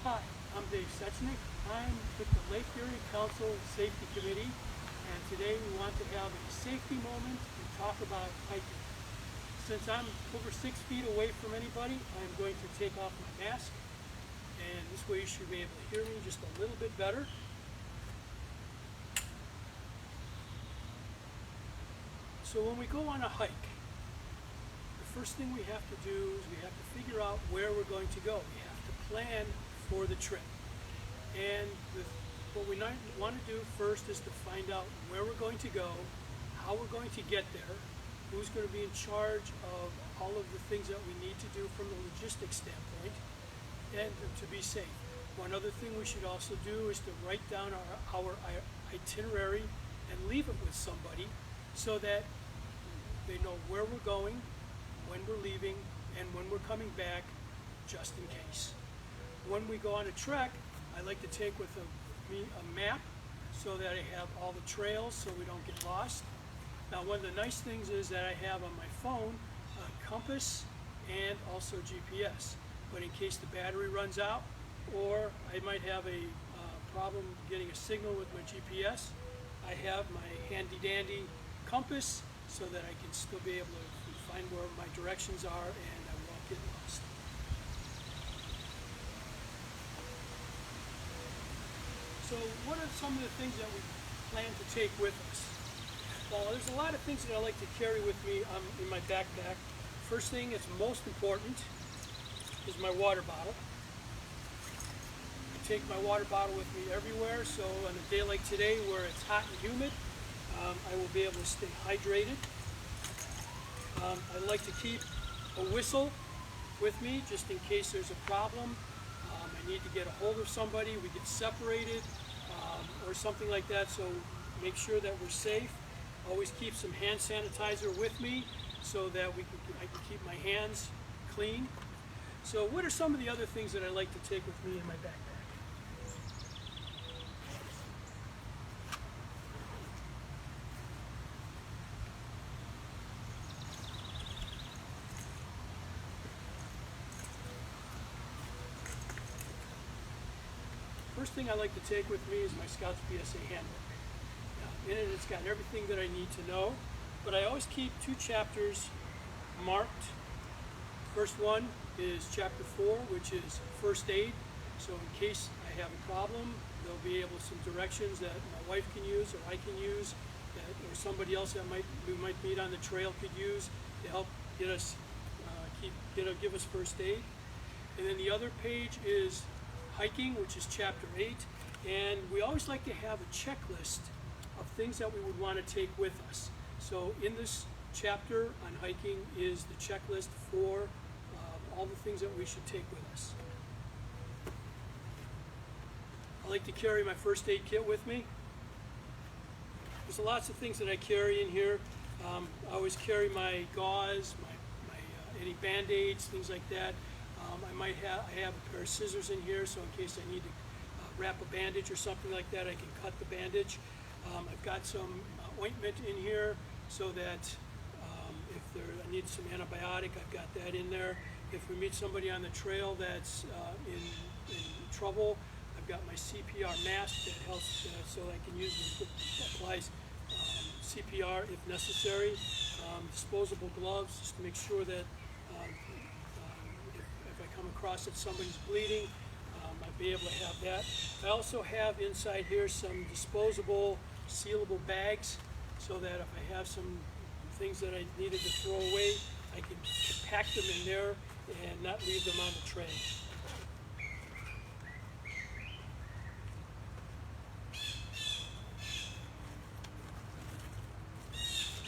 Hi, I'm Dave Sechnick. I'm with the Lake Erie Council Safety Committee, and today we want to have a safety moment and talk about hiking. Since I'm over 6 feet away from anybody, I'm going to take off my mask, and this way you should be able to hear me just a little bit better. So when we go on a hike, the first thing we have to do is we have to figure out where we're going to go. We have to plan for the trip. And what we want to do first is to find out where we're going to go, how we're going to get there, who's going to be in charge of all of the things that we need to do from a logistics standpoint, and to be safe. One other thing we should also do is to write down our itinerary and leave it with somebody so that they know where we're going, when we're leaving, and when we're coming back, just in case. When we go on a trek, I like to take with me a map so that I have all the trails so we don't get lost. Now, one of the nice things is that I have on my phone a compass and also GPS. But in case the battery runs out, or I might have a problem getting a signal with my GPS, I have my handy dandy compass so that I can still be able to find where my directions are and I won't get lost. So what are some of the things that we plan to take with us? Well, there's a lot of things that I like to carry with me in my backpack. First thing that's most important is my water bottle. I take my water bottle with me everywhere, so on a day like today where it's hot and humid, I will be able to stay hydrated. I like to keep a whistle with me just in case there's a problem. I need to get a hold of somebody, we get separated, or something like that, so make sure that we're safe. Always keep some hand sanitizer with me so that I can keep my hands clean. So what are some of the other things that I like to take with me in my backpack? First thing I like to take with me is my Scouts PSA Handbook. Now, in it, it's got everything that I need to know, but I always keep 2 chapters marked. First one is chapter 4, which is first aid. So in case I have a problem, there'll be some directions that my wife can use or I can use, or somebody else that we might meet on the trail could use to help get us give us first aid. And then the other page is hiking, which is chapter 8, and we always like to have a checklist of things that we would want to take with us. So in this chapter on hiking is the checklist for all the things that we should take with us. I like to carry my first aid kit with me. There's lots of things that I carry in here. I always carry my gauze, any band-aids, things like that. I have a pair of scissors in here, so in case I need to wrap a bandage or something like that, I can cut the bandage. I've got some ointment in here so that if I need some antibiotic, I've got that in there. If we meet somebody on the trail that's in trouble, I've got my CPR mask that helps so I can use it, applies CPR if necessary. Disposable gloves just to make sure that if I come across that somebody's bleeding, I'd be able to have that. I also have inside here some disposable sealable bags so that if I have some things that I needed to throw away, I can pack them in there and not leave them on the trail.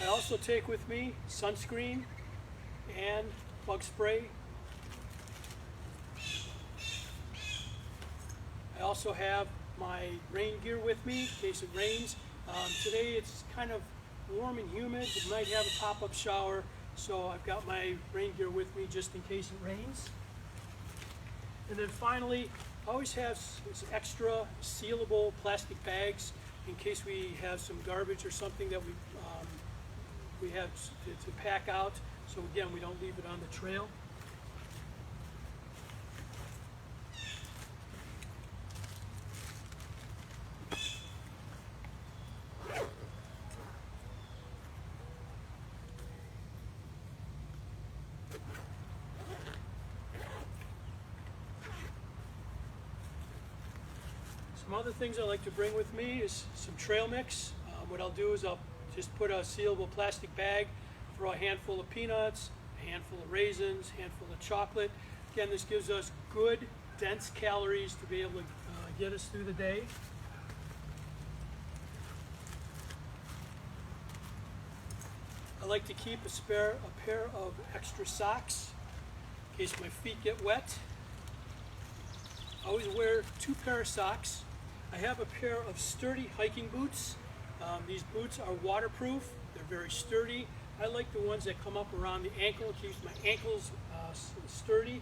I also take with me sunscreen and bug spray. I also have my rain gear with me in case it rains. Today it's kind of warm and humid. It might have a pop-up shower, so I've got my rain gear with me just in case it rains. And then finally, I always have extra sealable plastic bags in case we have some garbage or something that we have to pack out. So again, we don't leave it on the trail. Some other things I like to bring with me is some trail mix. What I'll do is I'll just put a sealable plastic bag, throw a handful of peanuts, a handful of raisins, a handful of chocolate. Again, this gives us good, dense calories to be able to get us through the day. I like to keep a pair of extra socks in case my feet get wet. I always wear 2 pairs of socks. I have a pair of sturdy hiking boots. These boots are waterproof. They're very sturdy. I like the ones that come up around the ankle. It keeps my ankles sturdy.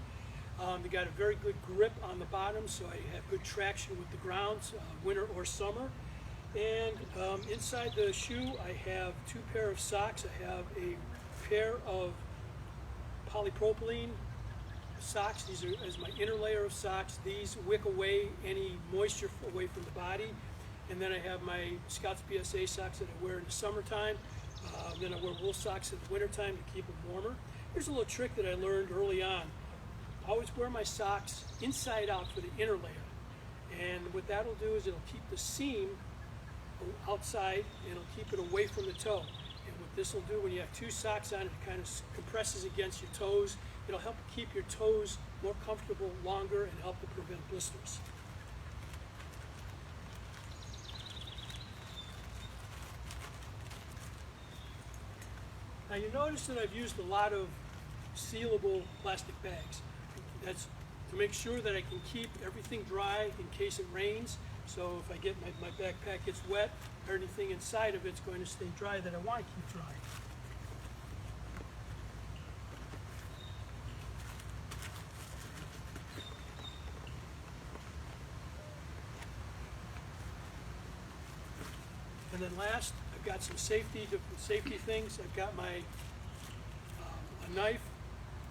They got a very good grip on the bottom, so I have good traction with the ground, winter or summer. And inside the shoe, I have 2 pairs of socks. I have a pair of polypropylene socks. These are as my inner layer of socks. These wick away any moisture away from the body. And then I have my Scotts BSA socks that I wear in the summertime. Then I wear wool socks in the wintertime to keep them warmer. Here's a little trick that I learned early on. I always wear my socks inside out for the inner layer. And what that'll do is it'll keep the seam outside and it'll keep it away from the toe. And what this will do when you have 2 socks on, it kind of compresses against your toes. It'll help keep your toes more comfortable longer and help to prevent blisters. Now you notice that I've used a lot of sealable plastic bags. That's to make sure that I can keep everything dry in case it rains. So if I get my backpack gets wet, or anything inside of it's going to stay dry that I want to keep dry. And then last, I've got some safety things. I've got my a knife.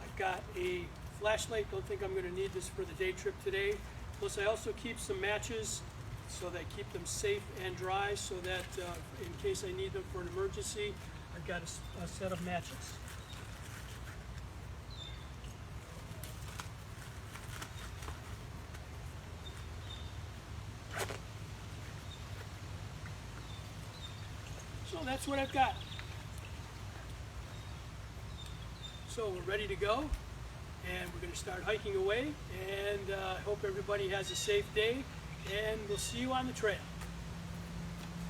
I've got a flashlight. Don't think I'm going to need this for the day trip today. Plus, I also keep some matches so that I keep them safe and dry, so that in case I need them for an emergency, I've got a set of matches. So that's what I've got. So we're ready to go, and we're going to start hiking away, and I hope everybody has a safe day, and we'll see you on the trail.